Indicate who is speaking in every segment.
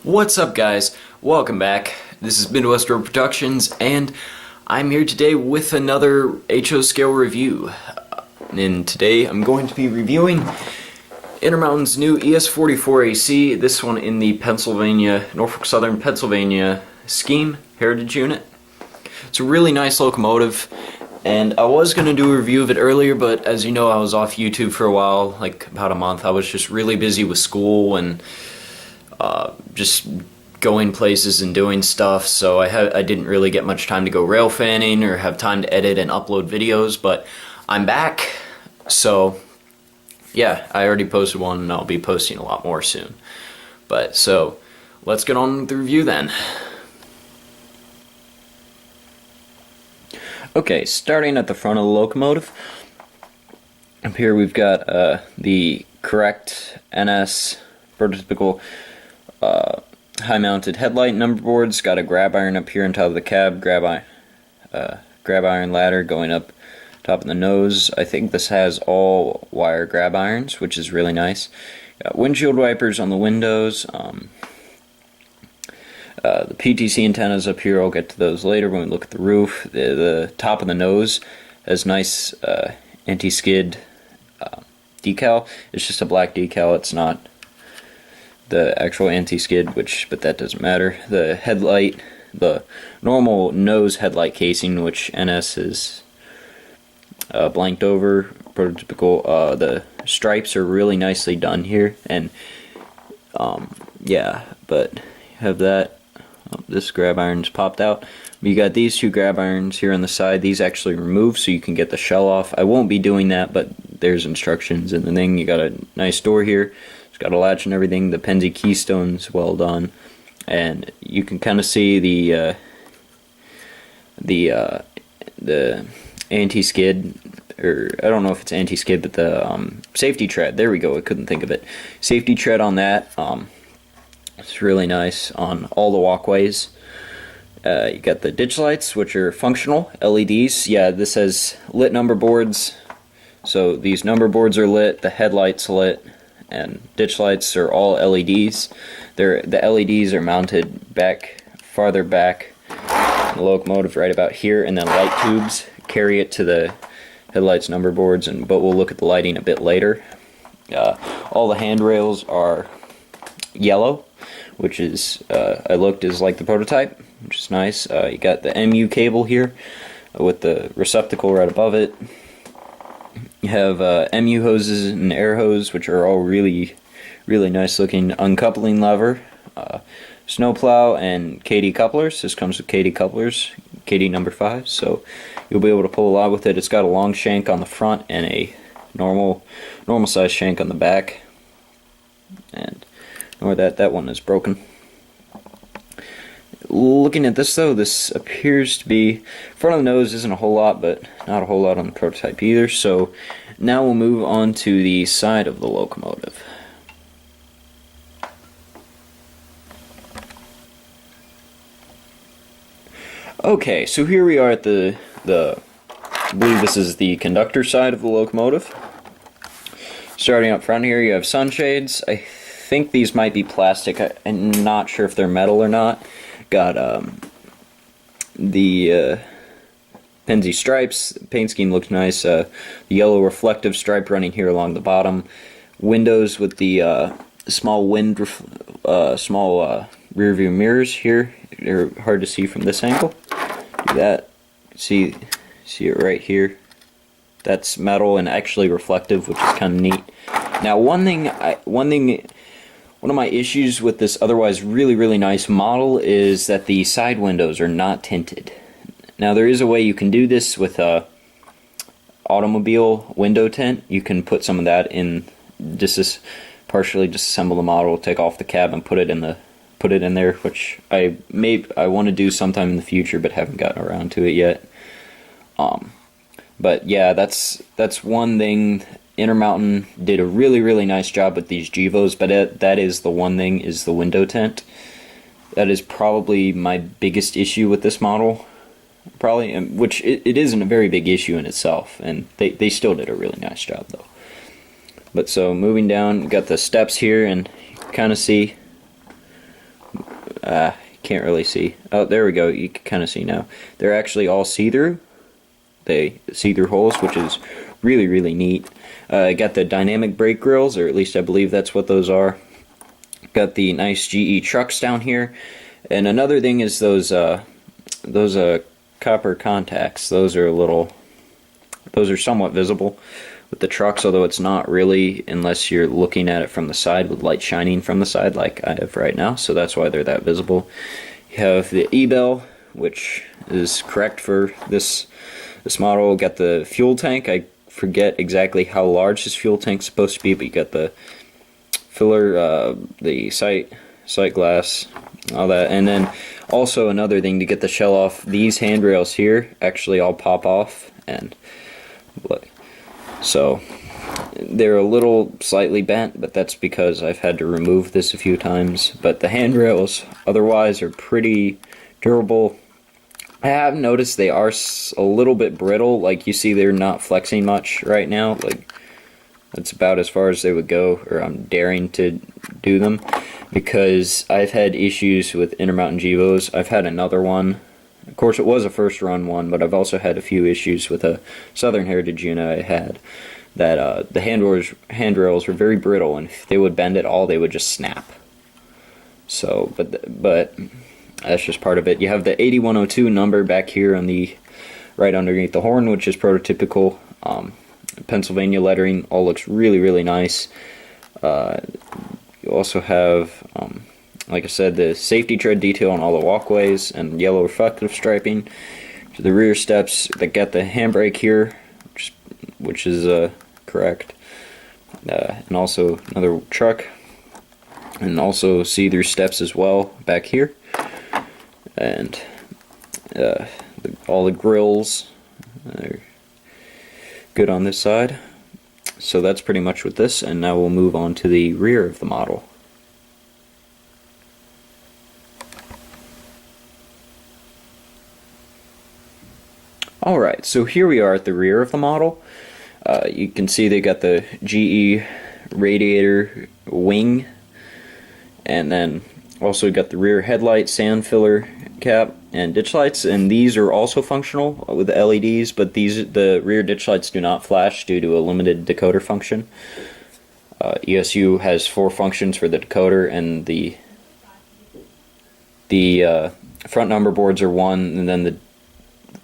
Speaker 1: What's up, guys? Welcome back. This is Midwest Road Productions, and I'm here today with another HO scale review. And today I'm going to be reviewing Intermountain's new ES44AC, this one in the Norfolk Southern Pennsylvania scheme heritage unit. It's a really nice locomotive, and I was going to do a review of it earlier, but as you know, I was off YouTube for a while, like about a month. I was just really busy with school and just going places and doing stuff, so I didn't really get much time to go rail fanning or have time to edit and upload videos, but I'm back, so yeah, I already posted one and I'll be posting a lot more soon. But so, let's get on with the review then. Okay, starting at the front of the locomotive, up here we've got the correct NS prototypical high-mounted headlight number boards. Got a grab iron up here on top of the cab, grab iron ladder going up top of the nose. I think this has all wire grab irons, which is really nice. Got windshield wipers on the windows. The PTC antennas up here, I'll get to those later when we look at the roof. The top of the nose has nice anti-skid decal. It's just a black decal, it's not the actual anti-skid, but that doesn't matter. The headlight, the normal nose headlight casing, which NS is blanked over, prototypical. The stripes are really nicely done here, and yeah, but you have that. This grab iron's popped out. You got these two grab irons here on the side. These actually remove so you can get the shell off. I won't be doing that, but there's instructions in the thing. You got a nice door here. It's got a latch and everything. The Pennsyvania keystone's well done, and you can kind of see the anti-skid, or I don't know if it's anti-skid, but the safety tread. There we go. I couldn't think of it. Safety tread on that. It's really nice on all the walkways. You got the ditch lights, which are functional LEDs. Yeah, this has lit number boards, so these number boards are lit, the headlights lit, and ditch lights are all LEDs. The LEDs are mounted farther back in the locomotive, right about here, and then light tubes carry it to the headlights number boards, but we'll look at the lighting a bit later. All the handrails are yellow, which is I looked is like the prototype, which is nice. You got the MU cable here with the receptacle right above it. You have MU hoses and air hose, which are all really nice looking. Uncoupling lever, snowplow, and KD couplers. This comes with KD couplers, KD number 5, so you'll be able to pull a lot with it. It's got a long shank on the front and a normal size shank on the back, and ignore that one is broken. Looking at this though, this appears to be, front of the nose isn't a whole lot, but not a whole lot on the prototype either. So now we'll move on to the side of the locomotive. Okay, so here we are at I believe this is the conductor side of the locomotive. Starting up front here, you have sunshades. I think these might be plastic. I'm not sure if they're metal or not. Got the Pennsyvania stripes. The paint scheme looks nice. The yellow reflective stripe running here along the bottom. Windows with the small rear view mirrors here. They're hard to see from this angle. Do that. See it right here. That's metal and actually reflective, which is kind of neat. Now, one of my issues with this otherwise really nice model is that the side windows are not tinted. Now, there is a way you can do this with a automobile window tint. You can put some of that in, partially disassemble the model, take off the cab, and put it in there, which I want to do sometime in the future, but haven't gotten around to it yet. But yeah, that's one thing. Intermountain did a really nice job with these GEVOs, but that is the one thing, is the window tint. That is probably my biggest issue with this model, probably, which it isn't a very big issue in itself, and they still did a really nice job though. But so moving down, we got the steps here, and you kind of see Can't really see. Oh, there we go. You can kind of see now. They're actually all see-through. They see-through holes, which is really, really neat. Got the dynamic brake grills, or at least I believe that's what those are. Got the nice GE trucks down here. And another thing is those copper contacts. Those are somewhat visible with the trucks, although it's not really unless you're looking at it from the side with light shining from the side like I have right now, so that's why they're that visible. You have the E-bell, which is correct for this model. Got the fuel tank. I forget exactly how large this fuel tank's supposed to be, but you got the filler, the sight glass, all that. And then also another thing, to get the shell off, these handrails here actually all pop off, and look, so they're a little slightly bent, but that's because I've had to remove this a few times. But the handrails otherwise are pretty durable. I have noticed they are a little bit brittle. Like, you see, they're not flexing much right now. Like, that's about as far as they would go, or I'm daring to do them, because I've had issues with Intermountain Gevos. I've had another one. Of course, it was a first run one, but I've also had a few issues with a Southern Heritage unit I had, that the handrails were very brittle, and if they would bend at all, they would just snap. So, but that's just part of it. You have the 8102 number back here on the right underneath the horn, which is prototypical. Pennsyvania lettering, all looks really, really nice. You also have, like I said, the safety tread detail on all the walkways and yellow reflective striping. To the rear steps, they got the handbrake here, which is correct. And also another truck, and also see-through steps as well back here. And all the grills are good on this side. So that's pretty much with this, and now we'll move on to the rear of the model. Alright, so here we are at the rear of the model. You can see they got the GE radiator wing, and then also got the rear headlight, sand filler cap, and ditch lights, and these are also functional with the LEDs, but the rear ditch lights do not flash due to a limited decoder function. ESU has 4 functions for the decoder, and the front number boards are 1, and then the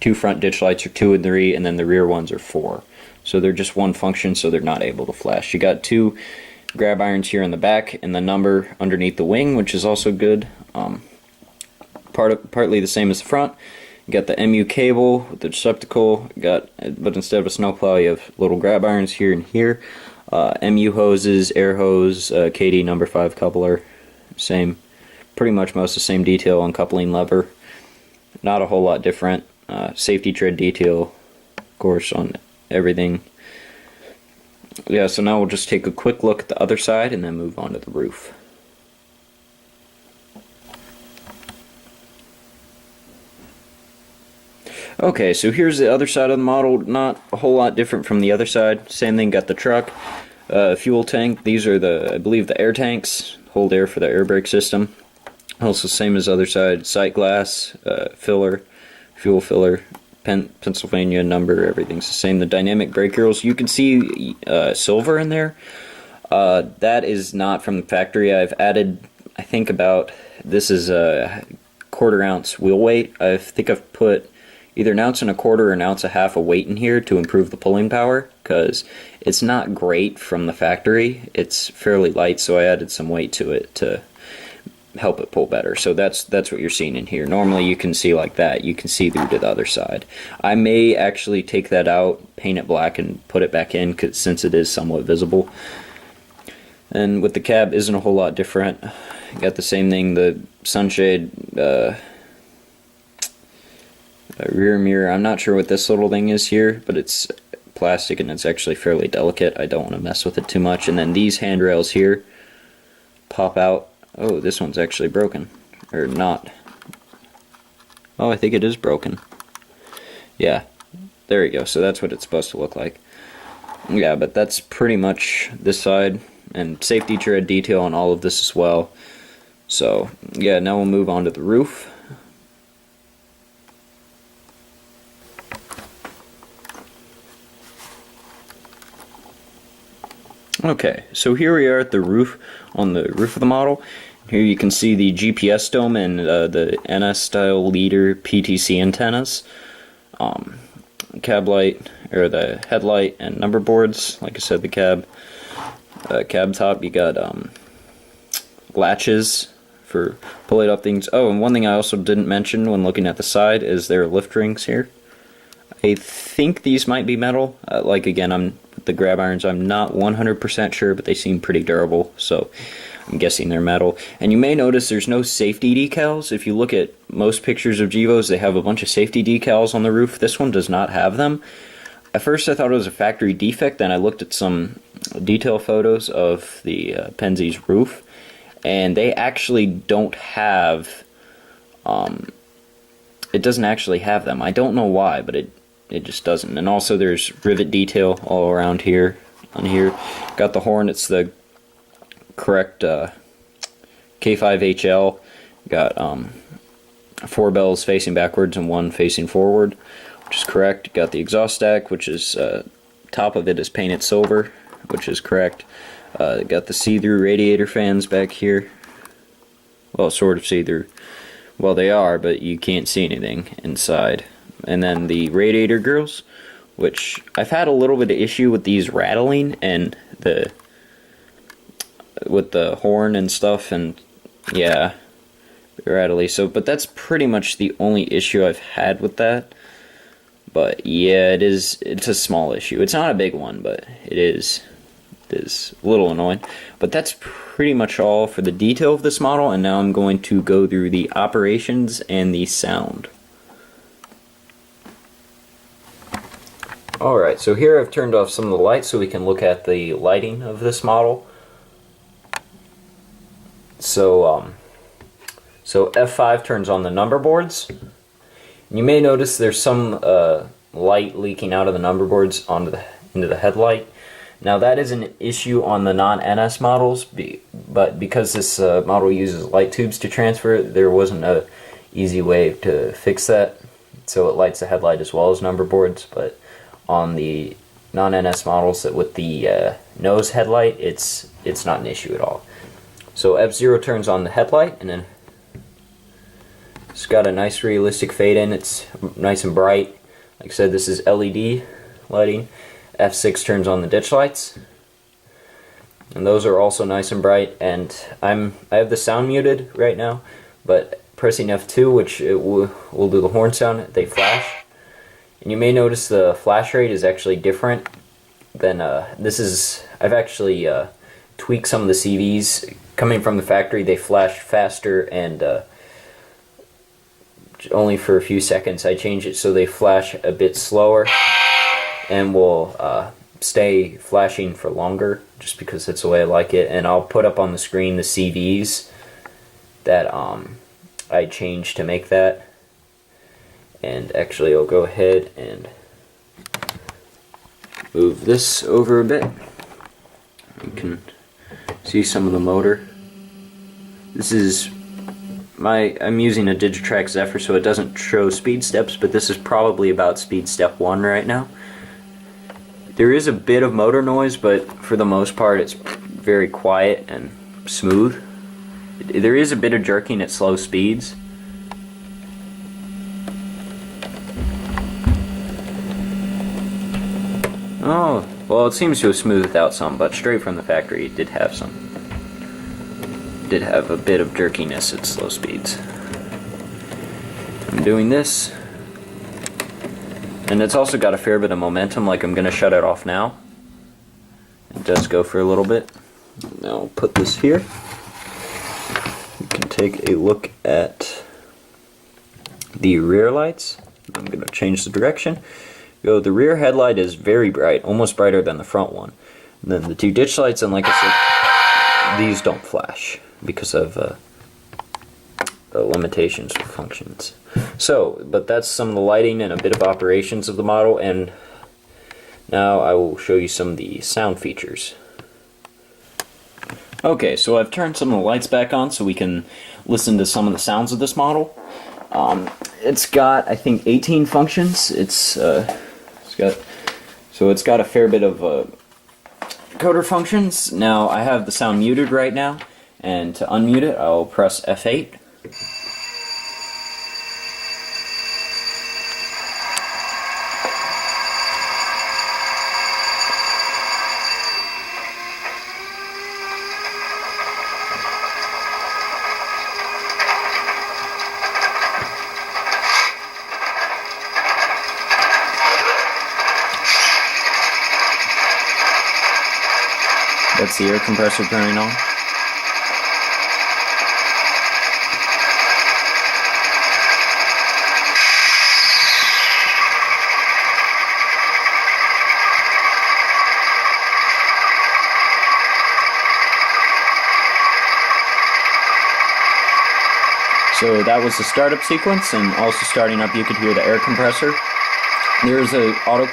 Speaker 1: 2 front ditch lights are 2 and 3, and then the rear ones are 4. So they're just 1 function, so they're not able to flash. You got 2 grab irons here in the back, and the number underneath the wing, which is also good. Partly the same as the front. You got the MU cable with the receptacle, but instead of a snowplow, you have little grab irons here and here. MU hoses, air hose, KD number 5 coupler, same, pretty much most of the same detail on coupling lever. Not a whole lot different. Safety tread detail, of course, on everything. Yeah, so now we'll just take a quick look at the other side and then move on to the roof. Okay, so here's the other side of the model. Not a whole lot different from the other side. Same thing, got the truck, fuel tank. These are I believe the air tanks, hold air for the air brake system. Also same as other side, sight glass, filler, fuel filler, Pennsyvania number, everything's the same. The dynamic brake grills, you can see silver in there. That is not from the factory. I've added, I think this is a 1/4 ounce wheel weight. I think I've put either 1 1/4 ounce or 1 1/2 ounce of weight in here to improve the pulling power, because it's not great from the factory. It's fairly light, so I added some weight to it to help it pull better. So that's what you're seeing in here. Normally you can see like that. You can see through to the other side. I may actually take that out, paint it black, and put it back in, since it is somewhat visible. And with the cab, isn't a whole lot different. Got the same thing, the sunshade, rear mirror. I'm not sure what this little thing is here, but it's plastic and it's actually fairly delicate. I don't want to mess with it too much. And then these handrails here pop out. Oh, this one's actually broken. Or not. Oh, I think it is broken. Yeah, there you go. So that's what it's supposed to look like. Yeah, but that's pretty much this side. And safety tread detail on all of this as well. So yeah, now we'll move on to the roof. Okay, so here we are at the roof, on the roof of the model. Here you can see the GPS dome and the NS style leader PTC antennas, cab light, or the headlight and number boards. Like I said, the cab top, you got latches for pulling up things. Oh, and one thing I also didn't mention when looking at the side is there are lift rings here. I think these might be metal. Like again, with the grab irons, I'm not 100% sure, but they seem pretty durable, so I'm guessing they're metal. And you may notice there's no safety decals. If you look at most pictures of Gevos, they have a bunch of safety decals on the roof. This one does not have them. At first I thought it was a factory defect, then I looked at some detail photos of the Pennsy's roof, and they actually don't have, it doesn't actually have them. I don't know why, but it just doesn't. And also there's rivet detail all around here, on here. Got the horn, it's the correct K5HL. Got 4 bells facing backwards and 1 facing forward, which is correct. Got the exhaust stack, which is top of it is painted silver, which is correct. Got the see-through radiator fans back here. Well, sort of see-through. Well, they are, but you can't see anything inside. And then the radiator grills, which I've had a little bit of issue with these rattling and with the horn and stuff, and yeah, rattly. So, but that's pretty much the only issue I've had with that. But yeah, it's a small issue. It's not a big one, but it is a little annoying. But that's pretty much all for the detail of this model, and now I'm going to go through the operations and the sound. Alright, so here I've turned off some of the lights so we can look at the lighting of this model. So F5 turns on the number boards. You may notice there's some light leaking out of the number boards into the headlight. Now that is an issue on the non-NS models, but because this model uses light tubes to transfer it, there wasn't an easy way to fix that. So it lights the headlight as well as number boards, but on the non-NS models with the nose headlight, it's not an issue at all. So F0 turns on the headlight, and then it's got a nice realistic fade in. It's nice and bright. Like I said, this is LED lighting. F6 turns on the ditch lights, and those are also nice and bright. And I have the sound muted right now, but pressing F2, which will do the horn sound, they flash. And you may notice the flash rate is actually different than I've actually tweaked some of the CVs coming from the factory. They flash faster, and only for a few seconds. I changed it so they flash a bit slower and will stay flashing for longer, just because that's the way I like it. And I'll put up on the screen the CVs that I changed to make that. And actually I'll go ahead and move this over a bit. You can see some of the motor. This is I'm using a Digitrack Zephyr, so it doesn't show speed steps, but this is probably about speed step 1 right now. There is a bit of motor noise, but for the most part it's very quiet and smooth. There is a bit of jerking at slow speeds. Oh, well, it seems to have smoothed out some, but straight from the factory it did have some. Did have a bit of jerkiness at slow speeds. I'm doing this, and it's also got a fair bit of momentum. Like, I'm going to shut it off now. It does go for a little bit. Now I'll put this here. You can take a look at the rear lights. I'm going to change the direction. The rear headlight is very bright, almost brighter than the front one. And then the 2 ditch lights, and like I said, these don't flash because of limitations for functions. So, but that's some of the lighting and a bit of operations of the model, and now I will show you some of the sound features. Okay, so I've turned some of the lights back on so we can listen to some of the sounds of this model. It's got, I think, 18 functions. It's got a fair bit of coder functions. Now I have the sound muted right now, and to unmute it, I'll press F8. That's the air compressor turning on. So that was the startup sequence, and also starting up you could hear the air compressor. There's a auto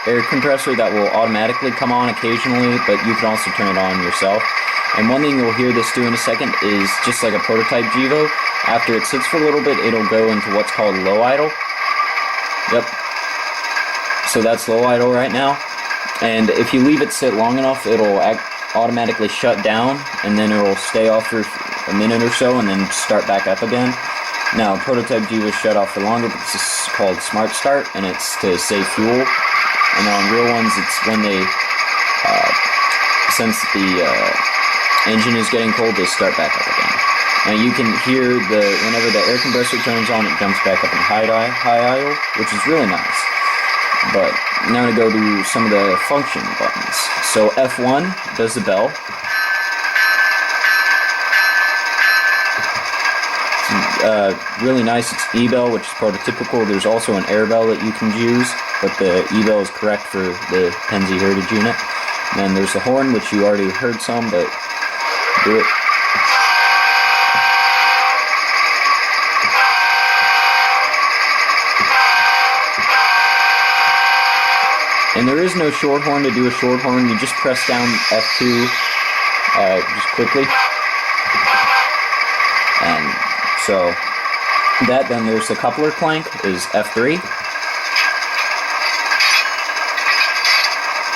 Speaker 1: air compressor that will automatically come on occasionally, but you can also turn it on yourself. And one thing you'll hear this do in a second is just like a prototype Gevo. After it sits for a little bit, it'll go into what's called low idle. Yep. So that's low idle right now. And if you leave it sit long enough, it'll automatically shut down, and then it'll stay off for a minute or so and then start back up again. Now, prototype Gevo shut off for longer, but this is called Smart Start, and it's to save fuel. And on real ones, it's when they, since the engine is getting cold, they start back up again. Now you can hear whenever the air compressor turns on, it jumps back up in high idle, which is really nice. But now to go to some of the function buttons. So F1 does the bell. Really nice, it's E-bell, which is prototypical. There's also an air bell that you can use, but the E-bell is correct for the Pennsy Heritage unit. And then there's the horn, which you already heard some, but do it. And there is no short horn. To do a short horn, you just press down F2 just quickly. And so then there's the coupler clank is F3.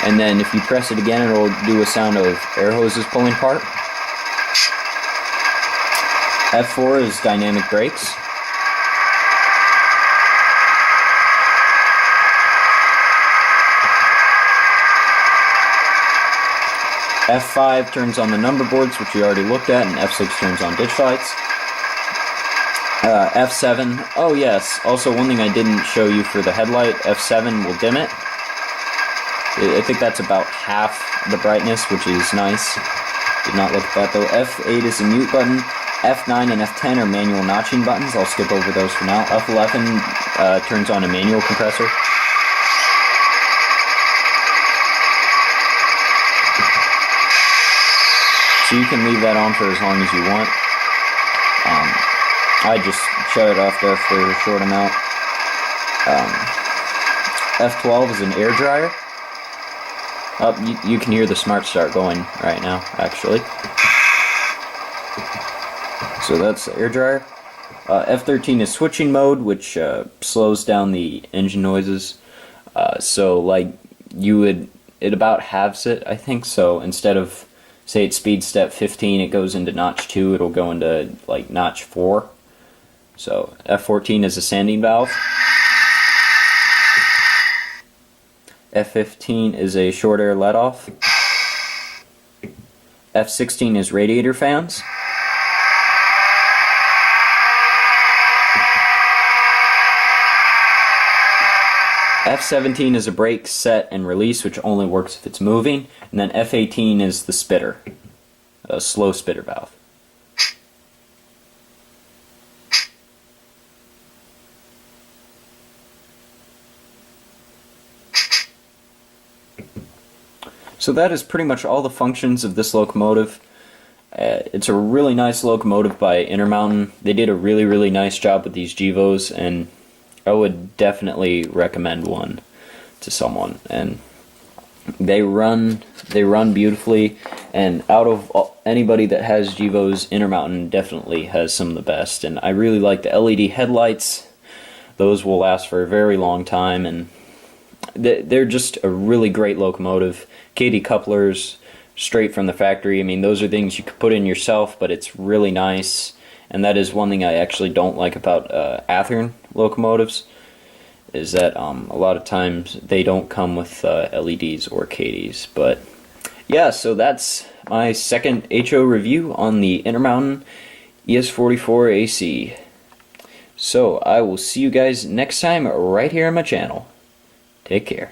Speaker 1: And then if you press it again, it'll do a sound of air hoses pulling apart. F4 is dynamic brakes. F5 turns on the number boards, which we already looked at, and F6 turns on ditch lights. F7, oh yes, also one thing I didn't show you for the headlight, F7 will dim it. I think that's about half the brightness, which is nice. Did not look at that though. F8 is the mute button. F9 and F10 are manual notching buttons. I'll skip over those for now. F11 turns on a manual compressor. So you can leave that on for as long as you want. I just shut it off there for a short amount. F12 is an air dryer. You can hear the Smart Start going right now, actually. So that's the air dryer. F13 is switching mode, which slows down the engine noises. So like it about halves it, I think. So instead of, say, it's speed step 15, it goes into notch 2, it'll go into like notch 4. So F14 is a sanding valve. F15 is a short air let-off. F16 is radiator fans. F17 is a brake set and release, which only works if it's moving. And then F18 is the spitter, a slow spitter valve. So that is pretty much all the functions of this locomotive. It's a really nice locomotive by Intermountain. They did a really nice job with these Gevos, and I would definitely recommend one to someone. And They run beautifully, and out of anybody that has Gevos, Intermountain definitely has some of the best. And I really like the LED headlights. Those will last for a very long time, and they're just a really great locomotive. KD couplers straight from the factory. I mean, those are things you could put in yourself, but it's really nice. And that is one thing I actually don't like about Athearn locomotives, is that a lot of times they don't come with LEDs or KDs. But yeah, so that's my second HO review on the Intermountain ES44AC. So I will see you guys next time right here on my channel. Take care.